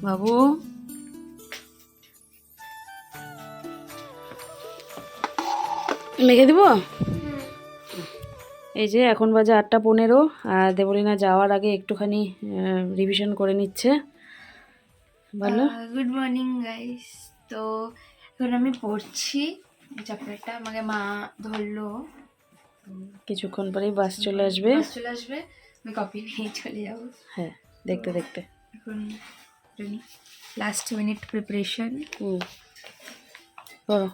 বাবু মেখে দিব। এই যে এখন বাজে 8:15 আর দেবলীনা যাওয়ার আগে একটুখানি রিভিশন করে নিচ্ছে। বলো। Good morning guys. তো এখন আমি পড়ছি চ্যাপ্টারটা, আমাকে মা ধরলো। কিছুক্ষণ পরেই বাস চলে আসবে। আমি কপি নিয়ে চলে যাবো। হ্যাঁ, দেখতে দেখতে এখন লাস্ট মিনিট প্রিপারেশন করো।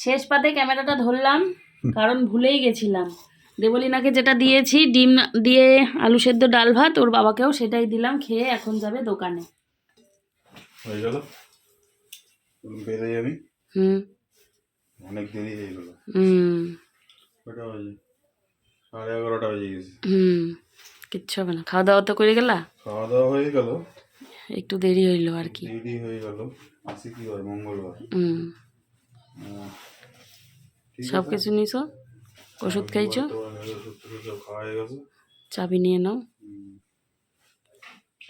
শেষ পাতে ক্যামেরাটা ধরলাম কারণ ভুলেই গেছিলাম। দেবলীনাকে যেটা দিয়েছি ডিম দিয়ে আলু সেদ্ধ ডাল ভাত, ওর বাবাকেও সেটাই দিলাম। খেয়ে এখন যাবে দোকানে। হয়ে গেল, বেড়ে যাবি। অনেক দেরি হয়ে গেল। কটা বাজে? 11:30 বেজে গেছে। কিচ্ছু হবে না, খাওয়া দাওয়া তো করে গেলা। খাওয়া দাওয়া হয়ে গেল, একটু দেরি হইলো আর কি। দেরি হয়ে গেল। আজকে কি বার? মঙ্গলবার। সব কিছু নিছো, ওষুধ খাইছো, ওষুধ সব খাওয়া হয়ে গেছে। চাবি নিয়ে নাও।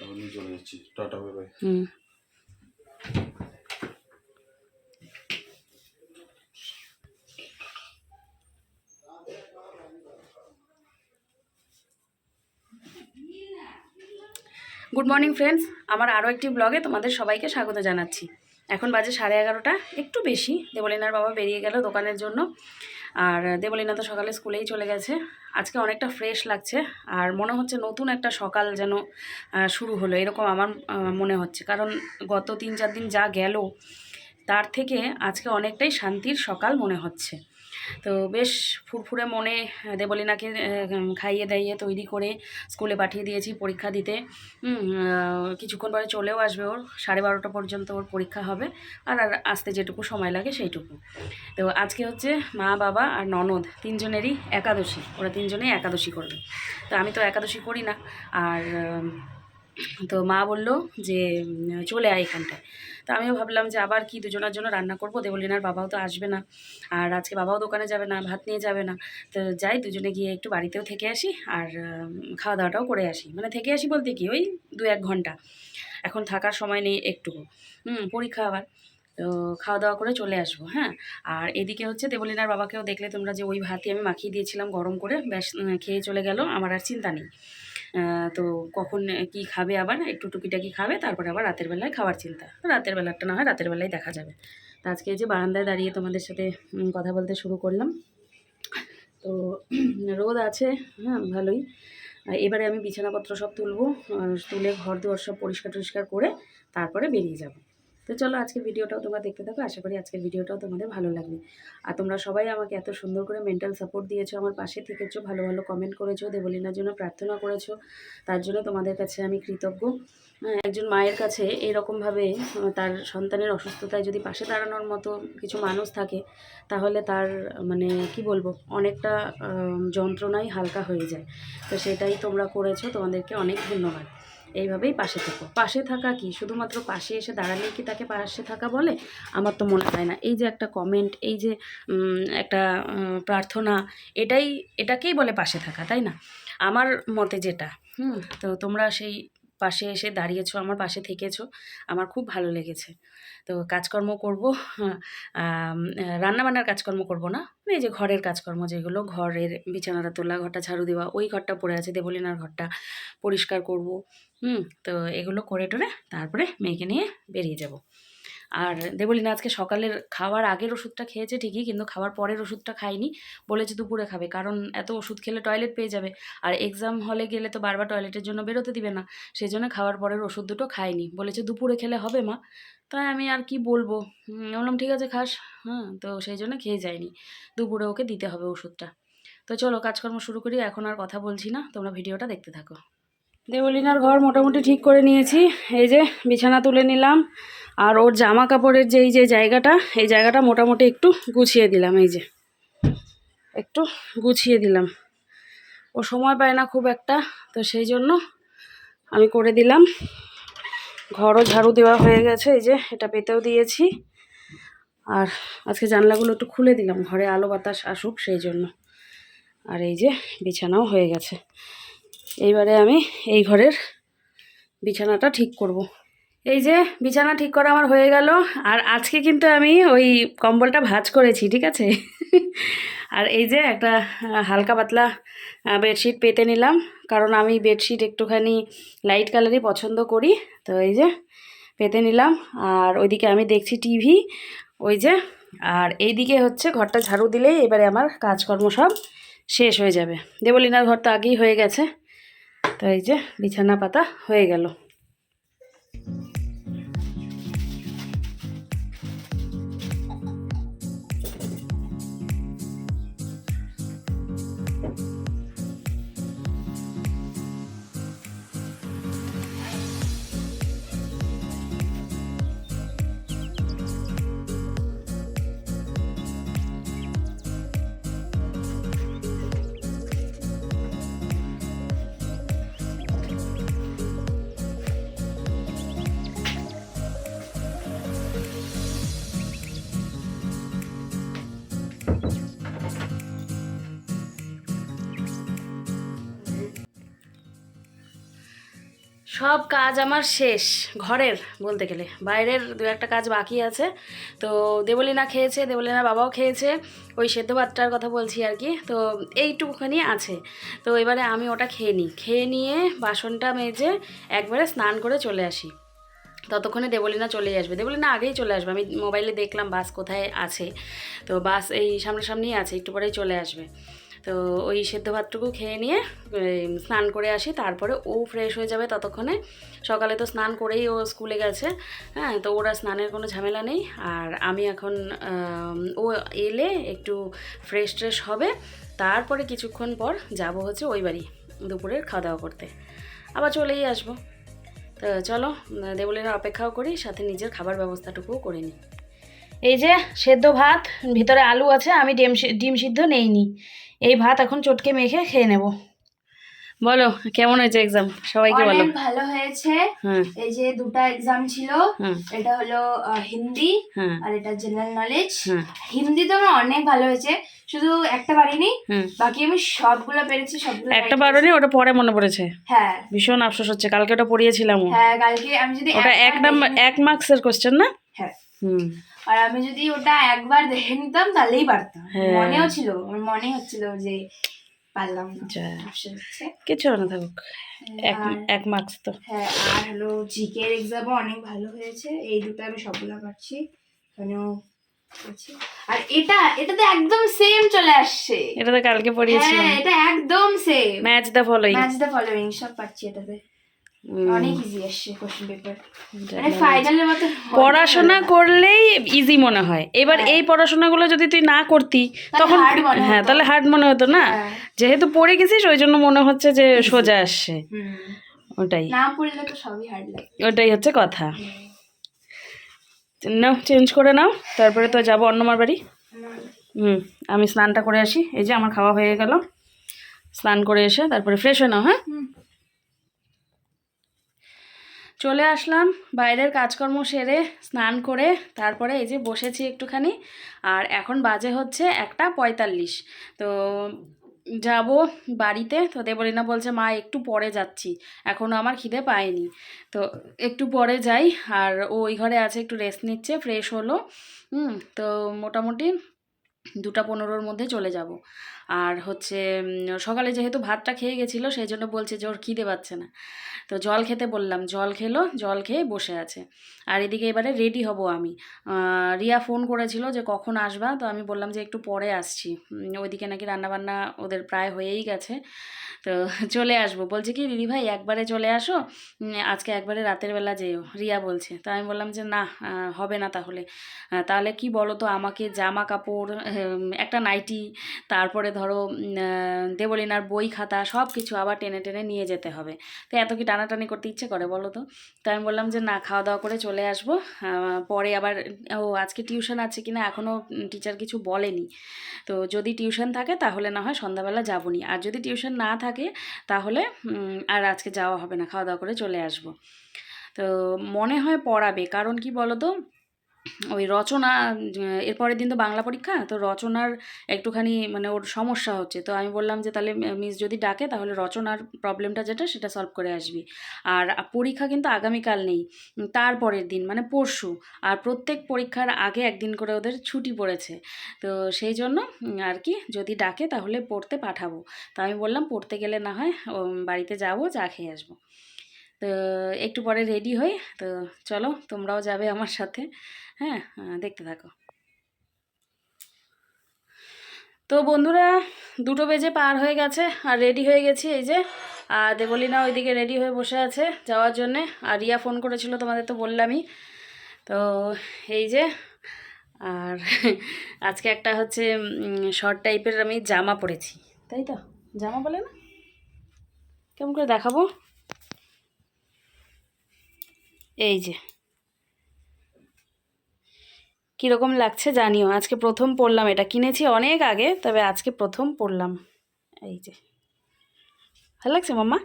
আমি চলে যাচ্ছি, tata bye bye. Good morning friends, আমার আরও একটি ব্লগে তোমাদের সবাইকে স্বাগত জানাচ্ছি। এখন বাজে 11:30, একটু বেশি। দেবলীনার বাবা বেরিয়ে গেল দোকানের জন্য, আর দেবলীনা তো সকালে স্কুলেই চলে গেছে। আজকে অনেকটা ফ্রেশ লাগছে আর মনে হচ্ছে নতুন একটা সকাল যেন শুরু হলো, এরকম আমার মনে হচ্ছে। কারণ গত 3-4 দিন যা গেল তার থেকে আজকে অনেকটাই শান্তির সকাল মনে হচ্ছে। তো বেশ ফুরফুরে মনে দেবলীনাকে খাইয়ে দাইয়ে তৈরি করে স্কুলে পাঠিয়ে দিয়েছি পরীক্ষা দিতে। কিছুক্ষণ পরে চলেও আসবে, ওর 12:30 পর্যন্ত ওর পরীক্ষা হবে। আর আসতে যেটুকু সময় লাগে সেইটুকু। তো আজকে হচ্ছে মা, বাবা আর ননদ তিনজনেরই একাদশী। ওরা তিনজনেই একাদশী করবে। তো আমি তো একাদশী করি না। আর তো মা বললো যে চলে আয় এখানটায়। তো আমিও ভাবলাম যে আবার কি দুজনের জন্য রান্না করব, দেবলীনার বাবাও তো আসবে না, আর আজকে বাবাও দোকানে যাবে না, ভাত নিয়ে যাবে না। তো যাই, দুজনে গিয়ে একটু বাড়িতেও থেকে আসি আর খাওয়া দাওয়াটাও করে আসি। মানে থেকে আসি বলতে কি, ওই 2-1 ঘন্টা। এখন থাকার সময় নেই একটুকু, পরীক্ষা আবার। তো খাওয়া দাওয়া করে চলে আসবো। হ্যাঁ, আর এদিকে হচ্ছে দেবলীনার বাবাকেও দেখলে তোমরা যে ওই ভাতই আমি মাখিয়ে দিয়েছিলাম গরম করে, ব্যাস খেয়ে চলে গেল। আমার আর চিন্তা নেই। তো কখন কি খাবে, আবার একটু টুকিটাকি খাবে, তারপরে আবার রাতের বেলায় খাওয়ার চিন্তা। রাতের বেলাটা না হয় রাতের বেলায় দেখা যাবে। তো আজকে এই যে বারান্দায় দাঁড়িয়ে তোমাদের সাথে কথা বলতে শুরু করলাম। তো রোদ আছে, হ্যাঁ ভালোই। এবারে আমি বিছানাপত্র সব তুলবো, তুলে ঘর দুয়ার সব পরিষ্কার টরিষ্কার করে তারপরে বেরিয়ে যাব। তো চলো আজকের ভিডিওটাও তোমরা দেখতে থাকো। আশা করি আজকের ভিডিওটাও তোমাদের ভালো লাগবে। আর তোমরা সবাই আমাকে এত সুন্দর করে মেন্টাল সাপোর্ট দিয়েছো, আমার পাশে থেকেছো, ভালো ভালো কমেন্ট করেছো, দেবলীনার জন্য প্রার্থনা করেছো, তার জন্য তোমাদের কাছে আমি কৃতজ্ঞ। একজন মায়ের কাছে এইরকমভাবে তার সন্তানের অসুস্থতায় যদি পাশে দাঁড়ানোর মতো কিছু মানুষ থাকে, তাহলে তার মানে কি বলবো, অনেকটা যন্ত্রণাই হালকা হয়ে যায়। তো সেটাই তোমরা করেছো, তোমাদেরকে অনেক ধন্যবাদ। এইভাবেই পাশে থেকো। পাশে থাকা কি শুধুমাত্র পাশে এসে দাঁড়ালেই কি তাকে পাশে থাকা বলে? আমার তো মনে হয় না। এই যে একটা কমেন্ট, এই যে একটা প্রার্থনা, এটাকেই বলে পাশে থাকা, তাই না? আমার মতে যেটা। তো তোমরা সেই পাশে এসে দাঁড়িয়েছো, আমার পাশে থেকেছো, আমার খুব ভালো লেগেছে। তো কাজকর্ম করবো, রান্নাবান্নার কাজকর্ম করব না, এই যে ঘরের কাজকর্ম, যেগুলো ঘরের বিছানাটা তোলা, ঘরটা ঝাড়ু দেওয়া, ওই ঘরটা পড়ে আছে দেবলীনার ঘরটা পরিষ্কার করব। তো এগুলো করে টোরে তারপরে মেয়েকে নিয়ে বেরিয়ে যাব। আর দেবলীনা আজকে সকালের খাওয়ার আগের ওষুধটা খেয়েছে ঠিকই, কিন্তু খাওয়ার পরের ওষুধটা খায়নি। বলেছে দুপুরে খাবে, কারণ এত ওষুধ খেলে টয়লেট পেয়ে যাবে। আর এক্সাম হলে গেলে তো বারবার টয়লেটের জন্য বেরোতে দিবে না, সেই জন্য খাওয়ার পরের ওষুধ দুটো খায়নি। বলেছে দুপুরে খেলে হবে মা। তাই আমি আর কি বলবো, বললাম ঠিক আছে খাস। তো সেই জন্য খেয়ে যায়নি, দুপুরে ওকে দিতে হবে ওষুধটা। তো চলো কাজকর্ম শুরু করি, এখন আর কথা বলছি না, তোমরা ভিডিওটা দেখতে থাকো। দেবলীনার ঘর মোটামুটি ঠিক করে নিয়েছি। এই যে বিছানা তুলে নিলাম, আর ওর জামা কাপড়ের যে জায়গাটা, এই জায়গাটা মোটামুটি একটু গুছিয়ে দিলাম। এই যে একটু গুছিয়ে দিলাম, ও সময় পায় না খুব একটা, তো সেই জন্য আমি করে দিলাম। ঘরও ঝাড়ু দেওয়া হয়ে গেছে, এই যে এটা পেতেও দিয়েছি। আর আজকে জানলাগুলো একটু খুলে দিলাম, ঘরে আলো বাতাস আসুক সেই জন্য। আর এই যে বিছানাও হয়ে গেছে। এইবারে আমি এই ঘরের বিছানাটা ঠিক করব। এই যে বিছানা ঠিক করা আমার হয়ে গেল। আর আজকে কিন্তু আমি ওই কম্বলটা ভাঁজ করেছি, ঠিক আছে। আর এই যে একটা হালকা পাতলা বেডশিট পেতে নিলাম, কারণ আমি বেডশিট একটুখানি লাইট কালারই পছন্দ করি। তো এই যে পেতে নিলাম। আর ওইদিকে আমি দেখছি টিভি, ওই যে। আর এইদিকে হচ্ছে ঘরটা ঝাড়ু দিলেই এবারে আমার কাজকর্ম সব শেষ হয়ে যাবে। দেবলীনার ঘর তো আগেই হয়ে গেছে। তো এই যে বিছানা পাতা হয়ে গেল। সব কাজ আমার শেষ ঘরের, বলতে গেলে বাইরের দু একটা কাজ বাকি আছে। তো দেবলীনা খেয়েছে, দেবলীনার বাবাও খেয়েছে, ওই সেদ্ধ ভাতটার কথা বলছি আর কি। তো এইটুকুখানি আছে। তো এবারে আমি ওটা খেয়ে নিই, খেয়ে নিয়ে বাসনটা মেজে একবারে স্নান করে চলে আসি। ততক্ষণে দেবলীনা চলেই আসবে। দেবলীনা আগেই চলে আসবে, আমি মোবাইলে দেখলাম বাস কোথায় আছে। তো বাস এই সামনাসামনিই আছে, একটু পরেই চলে আসবে। তো ওই সেদ্ধ ভাতটুকু খেয়ে নিয়ে স্নান করে আসি, তারপরে ও ফ্রেশ হয়ে যাবে ততক্ষণে। সকালে তো স্নান করেই ও স্কুলে গেছে, হ্যাঁ। তো ওরা স্নানের কোনো ঝামেলা নেই। আর আমি এখন ও এলে একটু ফ্রেশ ট্রেশ হবে, তারপরে কিছুক্ষণ পর যাব হচ্ছে ওই বাড়ি দুপুরের খাওয়া দাওয়া করতে, আবার চলেই আসবো। তো চলো দেবলীনার অপেক্ষাও করি, সাথে নিজের খাবার ব্যবস্থাটুকুও করে নিই। এই যে সেদ্ধ ভাত, ভিতরে আলু আছে, আমি ডিম সিদ্ধ নেইনি। এই ভাত এখন চটকে মেখে খেয়ে নেব। বলো কেমন হয়েছে এক্সাম, সবাইকে বলো। অনেক ভালো হয়েছে। হ্যাঁ এই যে দুটো এক্সাম ছিল, হ্যাঁ এটা হলো হিন্দি হ্যাঁ আর এটা জেনারেল নলেজ। হ্যাঁ হিন্দি তো আমার অনেক ভালো হয়েছে, শুধু একটা পারিনি, হুম। বাকি আমি সবগুলো পেরেছি, সবগুলো একটা right বারণে ওটা পরে মনে পড়েছে, হ্যাঁ ভীষণ আফসোস হচ্ছে, কালকে ওটা পড়িয়েছিলাম। হ্যাঁ, কালকে আমি যদি ওটা একবার এক নাম্বার দেখে- 1 মার্কসের কোশ্চেন না? হ্যাঁ, হুম। আর আমি যদি ওটা একবার দেখে নিতাম তাহলেই পারতাম। হ্যাঁ। মনেও ছিল, আমার মনে হচ্ছিল যে পারলাম না, যা, আফসোস হচ্ছে। কিছু না থাকুক, আর- 1 মার্কস তো। হ্যাঁ, আর হলো জিকের এক্সামও অনেক ভালো হয়েছে, এই দুটো আমি সবগুলো পারছি, এখানেও পারছি। আর এটা তো একদম সেম চলে আসছে, এটা তো কালকে পড়িয়েছিলাম, হ্যাঁ এটা একদম same. Match the following. Match the following সব পারছি এটাতে, অনেক ইজি আসছে কোশ্চেন পেপার, মানে যাক, ফাইনালের মতো পড়াশোনা করলেই ইজি মনে হয়। এবার হ্যাঁ। এই পড়াশোনাগুলো যদি তুই না করতি তাহলে তখন hard মনে হতো। হ্যাঁ, তাহলে হার্ড মনে হতো না। হ্যাঁ। যেহেতু পড়ে গেছিস ওই জন্য মনে হচ্ছে যে সোজা আসছে, হুম, ওটাই না পড়লে তো সবই হার্ড লাগে। ওটাই হচ্ছে কথা। নাও চেঞ্জ করে নাও, তারপরে তো যাবো অন্যমার বাড়ি। আমি স্নানটা করে আসি। এই যে আমার খাওয়া হয়ে গেল, স্নান করে এসে তারপরে ফ্রেশ হয়ে নাও। হ্যাঁ, চলে আসলাম বাইরের কাজকর্ম সেরে স্নান করে, তারপরে এই যে বসেছি একটুখানি। আর এখন বাজে হচ্ছে 1:45। তো যাব বাড়িতে। তো দেবলীনা বলছে মা একটু পরে যাচ্ছি, এখনও আমার খিদে পায়নি, তো একটু পরে যাই। আর ও ওই ঘরে আছে, একটু রেস্ট নিচ্ছে, ফ্রেশ হলো। তো মোটামুটি 2:15-র মধ্যে চলে যাব। আর হচ্ছে সকালে যেহেতু ভাতটা খেয়ে গেছিলো, সেই জন্য বলছে যে ওর খিদে পাচ্ছে না। তো জল খেতে বললাম, জল খেলো, জল খেয়ে বসে আছে। আর এদিকে এবারে রেডি হব আমি। রিয়া ফোন করেছিল যে কখন আসবা, তো আমি বললাম যে একটু পরে আসছি, ওইদিকে নাকি রান্নাবান্না ওদের প্রায় হয়েই গেছে। তো চলে আসবো, বলছে কি দিদিভাই একবারে চলে আসো, আজকে একবারে রাতের বেলা যেও, রিয়া বলছে। তো আমি বললাম যে না, হবে না তাহলে। তাহলে কি বলো তো, আমাকে জামা কাপড়, একটা নাইটি, তারপরে ধরো দেবলীনার বই খাতা সব কিছু আবার টেনে টেনে নিয়ে যেতে হবে। তো এত কি টানাটানি করতে ইচ্ছে করে বলো তো? তো আমি বললাম যে না, খাওয়া দাওয়া করে চলে আসবো, পরে আবার আজকে টিউশন আছে কিনা এখনও টিচার কিছু বলেনি। তো যদি টিউশন থাকে তাহলে না হয় সন্ধ্যাবেলা যাবনি, আর যদি টিউশন না থাকে তাহলে আর আজকে যাওয়া হবে না, খাওয়া দাওয়া করে চলে আসবো। তো মনে হয় পড়াবে, কারণ কি বলো তো, ওই রচনা এর পরের দিন তো বাংলা পরীক্ষা, তো রচনার একটুখানি মানে ওর সমস্যা হচ্ছে। তো আমি বললাম যে তাহলে মিস যদি ডাকে তাহলে রচনার প্রবলেমটা যেটা সেটা সলভ করে আসবি। আর পরীক্ষা কিন্তু আগামীকাল নেই, তারপরের দিন মানে পরশু। আর প্রত্যেক পরীক্ষার আগে একদিন করে ওদের ছুটি পড়েছে। তো সেই জন্য আর কি যদি ডাকে তাহলে পড়তে পাঠাবো। তো আমি বললাম পড়তে গেলে না হয় বাড়িতে যাবো, চা খেয়ে আসবো। তো একটু পরে রেডি হই, তো চলো তোমরাও যাবে আমার সাথে। হ্যাঁ, দেখতে থাকো। তো বন্ধুরা 2টো বেজে পার হয়ে গেছে আর রেডি হয়ে গেছি। এই যে আর দেবলীনা ওইদিকে রেডি হয়ে বসে আছে যাওয়ার জন্যে। আর রিয়া ফোন করেছিল, তোমাদের তো বললামই। তো এই যে আর আজকে একটা হচ্ছে শর্ট টাইপের আমি জামা পরেছি, তাই তো? জামা বলে না, কেমন করে দেখাবো, এই যে কীরকম লাগছে জানিও। আজকে প্রথম পরলাম, এটা কিনেছি অনেক আগে, তবে আজকে প্রথম পরলাম। এই যে ভালো লাগছে মাম্মা?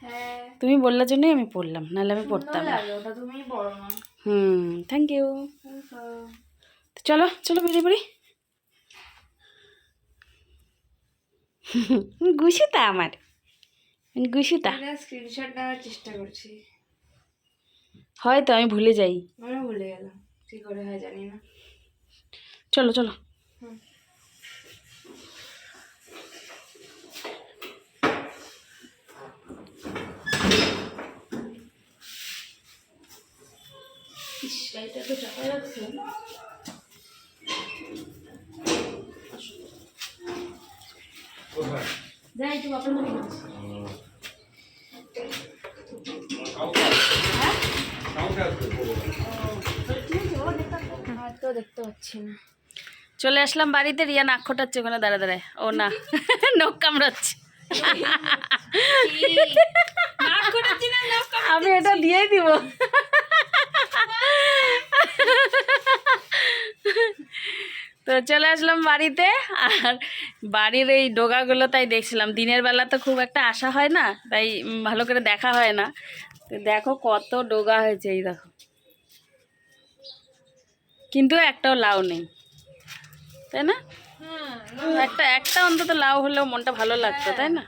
হ্যাঁ, তুমি বললার জন্যই আমি পরলাম, নাহলে আমি পরতাম না। লাগে ওটা, তুমি বড় না। Thank you. চলো চলো বেরিয়ে পড়ি। গুছিতা আমার, গুছিতা। স্ক্রিনশট নেওয়ার চেষ্টা করছি, হয়তো আমি ভুলে যাই। আমি ভুলে গেলাম, কি করে হয় জানি না। চলো চলো। গাড়িটা তো চাপা যাচ্ছে। যাই একটু আপনার মনে করছি। তো দেখতে পাচ্ছি না। চলে আসলাম বাড়িতে, রিয়া নাক খোটাচ্ছে ওখানে দাঁড়ায় দাঁড়ায়। ও না, নখ কামড়াচ্ছে। আমি এটা দিয়েই দিব। তো চলে আসলাম বাড়িতে, আর বাড়ির এই ডোগাগুলো তাই দেখছিলাম। দিনের বেলা তো খুব একটা আসা হয় না, তাই ভালো করে দেখা হয় না। তো দেখো কত ডোগা হয়েছে, এই দেখো, কিন্তু একটাও লাউ নেই, তাই না? একটা অন্তত লাউ হলেও মনটা ভালো লাগতো, তাই না?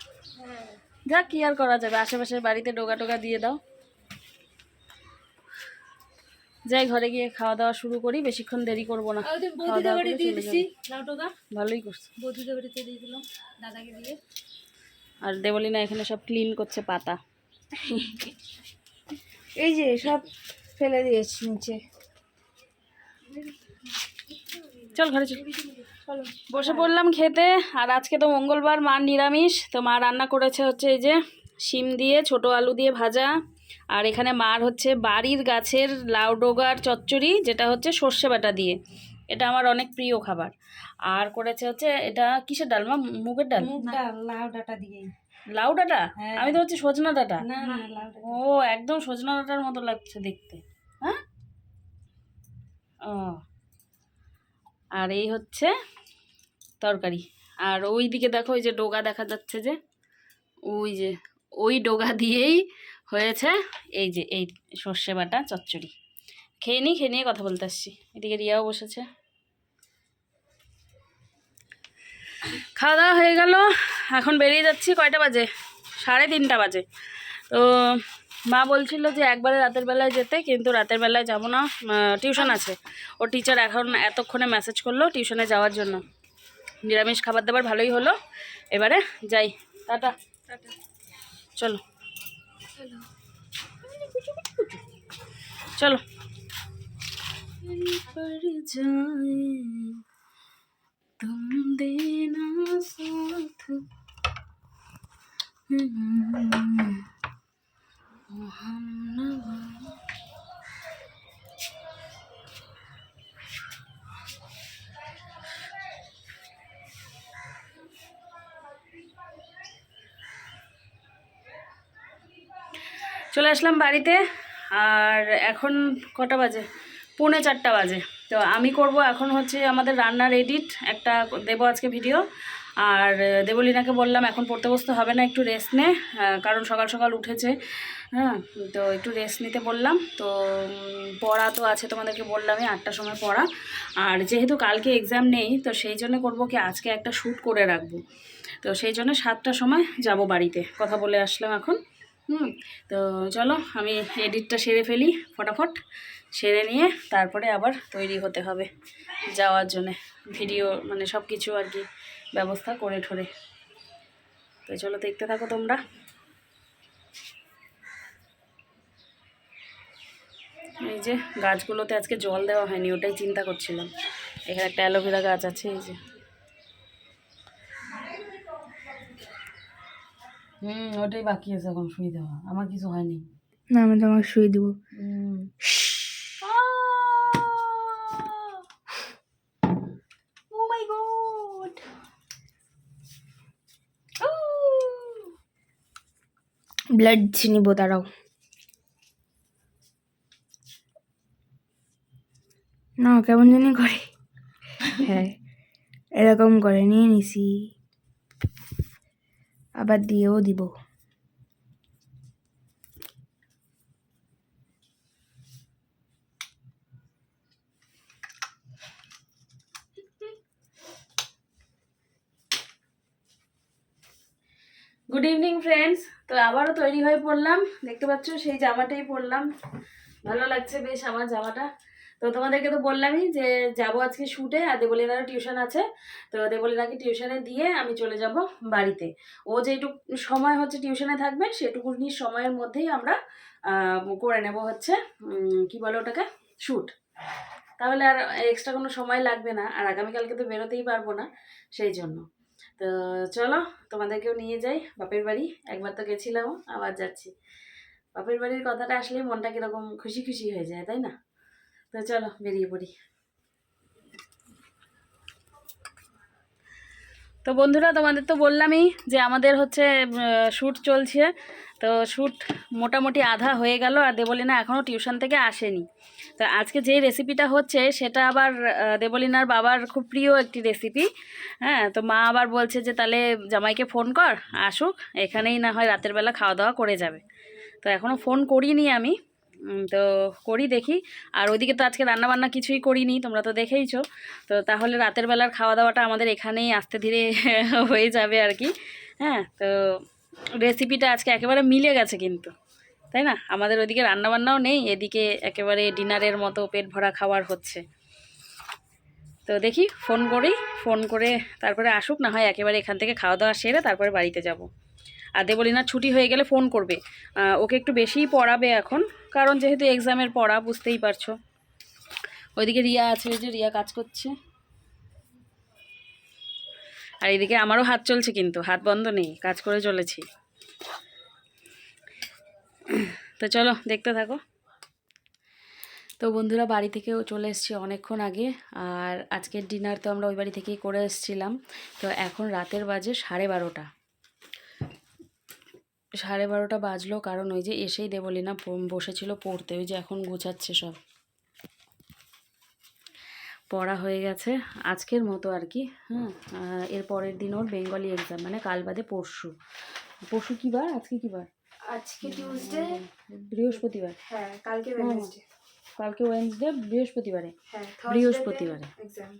যা কি আর করা যাবে, আশেপাশের বাড়িতে ডোগা টোগা দিয়ে দাও। যাই ঘরে গিয়ে খাওয়া দাওয়া শুরু করি, বেশিক্ষণ দেরি করবো না। ভালোই করছি, আর দেবলীনা এখানে সব ক্লিন করছে পাতা। এই যে সব ফেলে দিয়েছি নিচে। চল ঘরে চল। বসে পড়লাম খেতে। আর আজকে তো মঙ্গলবার, মার নিরামিষ। তো মা রান্না করেছে হচ্ছে এই যে শিম দিয়ে ছোট আলু দিয়ে ভাজা, আর এখানে মার হচ্ছে বাড়ির গাছের লাউ ডোগার চচ্চড়ি, যেটা হচ্ছে সর্ষে বাটা দিয়ে। এটা আমার অনেক প্রিয় খাবার। আর করেছে হচ্ছে এটা কিসের ডাল মা? মুগের ডাল? লাউ ডাটা দিয়ে। লাউ ডাঁটা? আমি তো হচ্ছে সজনা ডাঁটা। না লাউ ডাটা। ও একদম সজনা ডাঁটার মতো লাগছে দেখতে। হ্যাঁ, ও। আর এই হচ্ছে তরকারি। আর ওই দিকে দেখো ওই যে ডোগা দেখা যাচ্ছে, যে ওই যে ওই ডোগা দিয়েই হয়েছে এই যে এই সর্ষে বাটা চচ্চড়ি। খেয়ে নিয়ে কথা বলতে আসছি। এদিকে রিয়াও বসেছে। খাওয়া দাওয়া হয়ে গেল, এখন বেরিয়ে যাচ্ছি। কয়টা বাজে? 3:30 বাজে। তো মা বলছিল যে একবারে রাতের বেলায় যেতে, কিন্তু রাতের বেলায় যাব না, টিউশন আছে। ও টিচার এখন এতক্ষণে মেসেজ করলো টিউশনে যাওয়ার জন্য। নিরামিষ খাবার দাবার ভালোই হলো, এবারে যাই। টাটা। চলো চলো। तुम देना साथ চলে আসলাম বাড়িতে। আর এখন কটা বাজে? 3:45 বাজে। তো আমি করব এখন হচ্ছে আমাদের রান্নার এডিট, একটা দেবো আজকে ভিডিও। আর দেবলীনাকে বললাম এখন পড়তে বসতে হবে না, একটু রেস্ট নে, কারণ সকাল সকাল উঠেছে। হ্যাঁ, তো একটু রেস্ট নিতে বললাম। তো পড়া তো আছে, তোমাদেরকে বললামই 8টার সময় পড়া। আর যেহেতু কালকে এক্সাম নেই, তো সেই জন্য করবো কি আজকে একটা শ্যুট করে রাখবো। তো সেই জন্য 7টার সময় যাব বাড়িতে, কথা বলে আসলাম এখন। তো চলো আমি এডিটটা সেরে ফেলি ফটাফট, সেরে নিয়ে তারপরে আবার তৈরি হতে হবে যাওয়ার জন্যে, ভিডিও মানে সব কিছু আর কি ব্যবস্থা করে ঠোরে। তো চলো দেখতে থাকো তোমরা। এই যে গাছগুলোতে আজকে জল দেওয়া হয়নি, ওটাই চিন্তা করছিলাম। এখানে একটা অ্যালোভেরা গাছ আছে, এই যে। ওটাই বাকি আছে এখন শুয়ে দেওয়া, আমার কিছু হয়নি। না আমি তোমাকে শুয়ে দেবো। Oh my god! ব্লাড নিব, দাঁড়াও। না কেমন জানি করে, হ্যাঁ এরকম করে নিয়ে নিছি, আবার দিয়েও দিব। Good evening friends. তো আবারও তৈরি হয়ে পড়লাম, দেখতে পাচ্ছ সেই জামাটাই পরলাম, ভালো লাগছে বেশ আমার জামাটা। তো তোমাদেরকে তো বললামই যে যাব আজকে শ্যুটে, আর দেবলীনারও টিউশন আছে। তো দেবলীনাকে টিউশনে দিয়ে আমি চলে যাব বাড়িতে। ও যেটুকু সময় হচ্ছে টিউশনে থাকবে, সেটুকুনি সময়ের মধ্যেই আমরা করে নেব হচ্ছে কি বলে ওটাকে, শ্যুট। তাহলে আর এক্সট্রা কোনো সময় লাগবে না, আর আগামীকালকে তো বেরোতেই পারবো না, সেই জন্য। তো চলো তোমাদেরকেও নিয়ে যাই বাপের বাড়ি, একবার তো গেছিলাম আবার যাচ্ছি। বাপের বাড়ির কথাটা আসলে মনটা কিরকম খুশি খুশি হয়ে যায়, তাই না? তো চলো বেরিয়ে পড়ি। তো বন্ধুরা তোমাদের তো বললামই যে আমাদের হচ্ছে শ্যুট চলছে। তো শ্যুট মোটামুটি আধা হয়ে গেল, আর দেবলীনা এখনও টিউশন থেকে আসেনি। তো আজকে যেই রেসিপিটা হচ্ছে সেটা আবার দেবলীনার বাবার খুব প্রিয় একটি রেসিপি। হ্যাঁ, তো মা আবার বলছে যে তাহলে জামাইকে ফোন কর, আসুক, এখানেই না হয় রাতের বেলা খাওয়া দাওয়া করে যাবে। তো এখনও ফোন করিনি আমি, তো করি দেখি। আর ওইদিকে তো আজকে রান্নাবান্না কিছুই করিনি, তোমরা তো দেখেইছো। তো তাহলে রাতের বেলার খাওয়া দাওয়াটা আমাদের এখানেই আস্তে ধীরে হয়ে যাবে আর কি। হ্যাঁ, তো রেসিপিটা আজকে একেবারে মিলে গেছে কিন্তু, তাই না? আমাদের ওইদিকে রান্নাবান্নাও নেই, এদিকে একেবারে ডিনারের মতো পেট ভরা খাবার হচ্ছে। তো দেখি ফোন করি, ফোন করে তারপরে আসুক, না হয় একেবারে এখান থেকে খাওয়া দাওয়া সেরে তারপরে বাড়িতে যাব। আর দেবলীনার ছুটি হয়ে গেলে ফোন করবে, ওকে একটু বেশিই পড়াবে এখন, কারণ যেহেতু এক্সামের পড়া বুঝতেই পারছো। ওইদিকে রিয়া আছে, ওই যে রিয়া কাজ করছে, আর এদিকে আমারও হাত চলছে, কিন্তু হাত বন্ধ নেই, কাজ করে চলেছি। তো চলো দেখতে থাকো। তো বন্ধুরা বাড়ি থেকেও চলে এসেছি অনেকক্ষণ আগে, আর আজকের ডিনার তো আমরা ওই বাড়ি থেকেই করে এসেছিলাম। তো এখন রাতের বাজে 12:30, 12:30 বাজলো, কারণ ওই যে এসেই দেবলীনা বসেছিল পড়তে, ওই যে এখন গোছাচ্ছে সব, পড়া হয়ে গেছে আজকের মতো আর কি। হ্যাঁ, এর পরের দিন ওর বেঙ্গলি এক্সাম, মানে কাল বাদে পরশু। পরশু কী বার, আজকে কী বার? আজকে টিউসডে, বৃহস্পতিবার। হ্যাঁ কালকে ওয়েডনেসডে, কালকে ওয়েডনেসডে, বৃহস্পতিবারে, হ্যাঁ বৃহস্পতিবারে এক্সাম।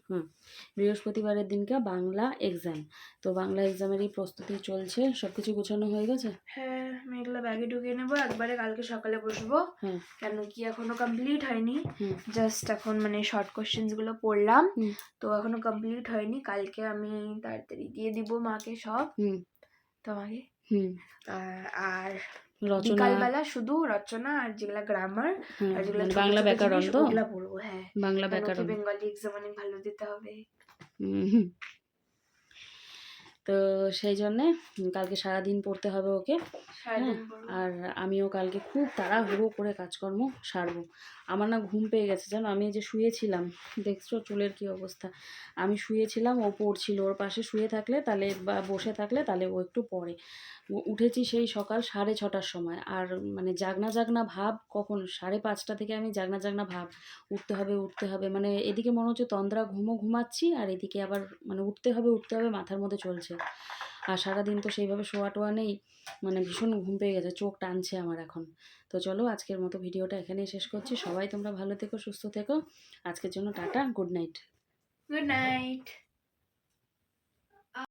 বৃহস্পতিবারের দিনকে বাংলা এক্সাম। তো বাংলা এক্সামেরই প্রস্তুতি চলছে, সব কিছু গোছানো হয়ে গেছে। হ্যাঁ আমি এগুলো ব্যাগে ঢুকিয়ে নেবো, একবারে কালকে সকালে বসবো। হ্যাঁ, কেন কি এখনো কমপ্লিট হয়নি, হুম, জাস্ট এখন মানে শর্ট কোশ্চেন্স গুলো পড়লাম, হুম, তো এখনো কমপ্লিট হয়নি। কালকে আমি তাড়াতাড়ি দিয়ে দিব মাকে সব, হুম, তোমাকে। হুম, আর রচনা, বিকালবেলা শুধু রচনা আর যেগুলা গ্রামার হুম, আর যেগুলা মানে ছোট বাংলা ছোট ব্যাকরণ জিনিস তো, ওগুলা পড়বো। হ্যাঁ, বাংলা কেন কি ব্যাকরণ। বেঙ্গলি এক্সাম অনেক ভালো দিতে হবে। হুম। তো সেই জন্যে কালকে সারাদিন পড়তে হবে ওকে। সারাদিন হ্যাঁ, পড়বো। আর আমিও কালকে খুব তাড়াহুড়ো করে কাজকর্ম সারবো। আমার না ঘুম পেয়ে গেছে জানো, আমি এই যে শুয়েছিলাম, দেখছো চুলের কি অবস্থা, আমি শুয়েছিলাম, ও পড়ছিল, ওর পাশে শুয়ে থাকলে তাহলে বা বসে থাকলে তাহলে ও একটু পড়ে। উঠেছি সেই সকাল 6:30টার সময়, আর মানে জাগনা জাগনা ভাব, কখন 5:30 থেকে আমি জাগনা জাগনা ভাব, উঠতে হবে উঠতে হবে, মানে এদিকে মনে হচ্ছে তন্দ্রা ঘুমাচ্ছি, আর এদিকে আবার মানে উঠতে হবে মাথার মধ্যে চলছে। আর সারাদিন তো সেইভাবে শোয়া টোয়া নেই, মানে ভীষণ ঘুম পেয়ে গেছে, চোখ টানছে আমার এখন। তো চলো আজকের মতো ভিডিওটা এখানেই শেষ করছি। সবাই তোমরা ভালো থেকো, সুস্থ থেকো। আজকের জন্য tata, good night. Good night.